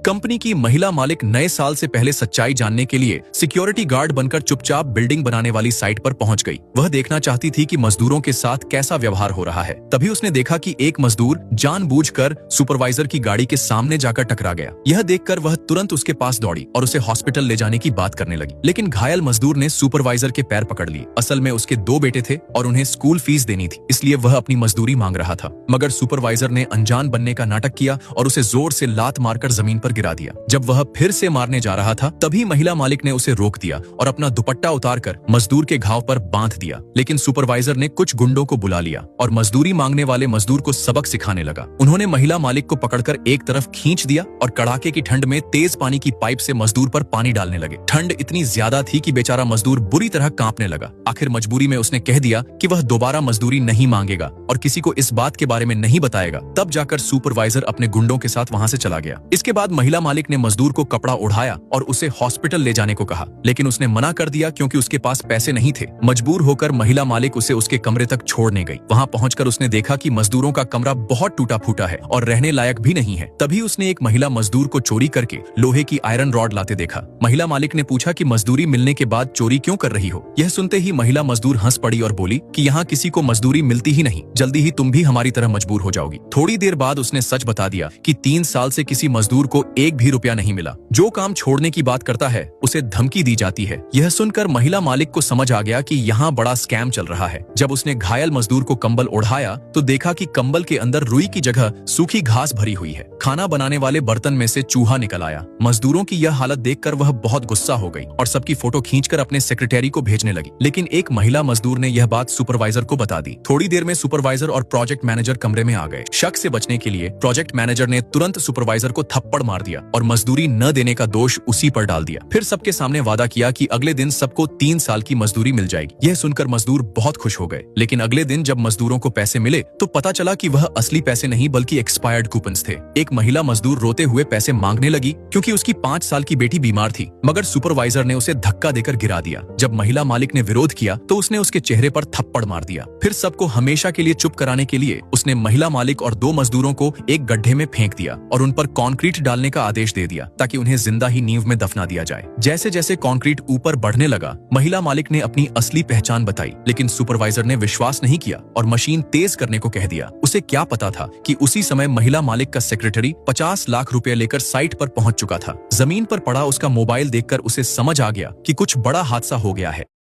Company की महिला मालिक नए साल से पहले सच्चाई जानने के लिए सिक्योरिटी गार्ड बनकर चुपचाप बिल्डिंग बनाने वाली साइट पर पहुंच गई। वह देखना चाहती थी कि मजदूरों के साथ कैसा व्यवहार हो रहा है। तभी उसने देखा कि एक मजदूर जानबूझकर सुपरवाइजर की गाड़ी के सामने जाकर टकरा गया। यह देखकर वह तुरंत उसके पास दौड़ी और उसे हॉस्पिटल ले जाने की बात करने लगी। लेकिन घायल मजदूर ने सुपरवाइजर के पैर पकड़ लिए। असल में उसके 2 बेटे थे और उन्हें स्कूल फीस देनी थी, इसलिए वह अपनी मजदूरी मांग रहा था। मगर सुपरवाइजर ने अनजान बनने का नाटक किया और उसे जोर से लात मारकर जमीन पर गिरा दिया। जब वह फिर से मारने जा रहा था, तभी महिला मालिक ने उसे रोक दिया और अपना दुपट्टा उतारकर मजदूर के घाव पर बांध दिया। लेकिन सुपरवाइजर ने कुछ गुंडों को बुला लिया और मजदूरी मांगने वाले मजदूर को सबक सिखाने लगा। उन्होंने महिला मालिक को पकड़कर एक तरफ खींच दिया और कड़ाके की ठंड में तेज पानी की पाइप से मजदूर पर पानी डालने लगे। ठंड इतनी ज्यादा थी कि बेचारा मजदूर बुरी तरह कांपने लगा। आखिर मजबूरी में उसने कह दिया कि वह दोबारा मजदूरी नहीं मांगेगा और किसी को इस बात के बारे में नहीं बताएगा। तब जाकर सुपरवाइजर अपने गुंडों के साथ वहां से चला गया। इसके बाद महिला मालिक ने मजदूर को कपड़ा उड़ाया और उसे हॉस्पिटल ले जाने को कहा, लेकिन उसने मना कर दिया क्योंकि उसके पास पैसे नहीं थे। मजबूर होकर महिला मालिक उसे उसके कमरे तक छोड़ने गई। वहां पहुंचकर उसने देखा कि मजदूरों का कमरा बहुत टूटा फूटा है और रहने लायक भी नहीं है। तभी उसने एक महिला मजदूर को चोरी करके लोहे की आयरन रॉड लाते देखा। महिला मालिक ने पूछा कि मजदूरी मिलने के बाद चोरी क्यों कर रही हो। यह सुनते ही महिला मजदूर हंस पड़ी और बोली कि यहाँ किसी को मजदूरी मिलती ही नहीं, जल्दी ही तुम भी हमारी तरह मजबूर हो जाओगी। थोड़ी देर बाद उसने सच बता दिया कि 3 साल से किसी मजदूर को एक भी रुपया नहीं मिला। जो काम छोड़ने की बात करता है उसे धमकी दी जाती है। यह सुनकर महिला मालिक को समझ आ गया कि यहाँ बड़ा स्कैम चल रहा है। जब उसने घायल मजदूर को कंबल ओढ़ाया तो देखा कि कंबल के अंदर रुई की जगह सूखी घास भरी हुई है। खाना बनाने वाले बर्तन में से चूहा निकल आया। मजदूरों की यह हालत देखकर वह बहुत गुस्सा हो गई और सबकी फोटो खींचकर अपने सेक्रेटरी को भेजने लगी। लेकिन एक महिला मजदूर ने यह बात सुपरवाइजर को बता दी। थोड़ी देर में सुपरवाइजर और प्रोजेक्ट मैनेजर कमरे में आ गए। शक से बचने के लिए प्रोजेक्ट मैनेजर ने तुरंत सुपरवाइजर को थप्पड़ मार दिया और मजदूरी न देने का दोष उसी पर डाल दिया। फिर सबके सामने वादा किया कि अगले दिन सबको 3 साल की मजदूरी मिल जाएगी। यह सुनकर मजदूर बहुत खुश हो गए। लेकिन अगले दिन जब मजदूरों को पैसे मिले तो पता चला कि वह असली पैसे नहीं बल्कि एक्सपायर्ड कूपन्स थे। एक महिला मजदूर रोते हुए पैसे मांगने लगी क्योंकि उसकी 5 साल की बेटी बीमार थी, मगर सुपरवाइजर ने उसे धक्का देकर गिरा दिया। जब महिला मालिक ने विरोध किया तो उसने उसके चेहरे पर थप्पड़ मार दिया। फिर सबको हमेशा के लिए चुप कराने के लिए उसने महिला मालिक और 2 मजदूरों को एक गड्ढे में फेंक दिया और उन पर कंक्रीट डालने का आदेश दे दिया ताकि उन्हें जिंदा ही नींव में दफना दिया जाए। जैसे जैसे कंक्रीट ऊपर बढ़ने लगा, महिला मालिक ने अपनी असली पहचान बताई, लेकिन सुपरवाइजर ने विश्वास नहीं किया और मशीन तेज करने को कह दिया। उसे क्या पता था कि उसी समय महिला मालिक का सेक्रेटरी 50 लाख रुपए लेकर साइट पर पहुंच चुका था। जमीन पर पड़ा उसका मोबाइल देखकर उसे समझ आ गया कि कुछ बड़ा हादसा हो गया है।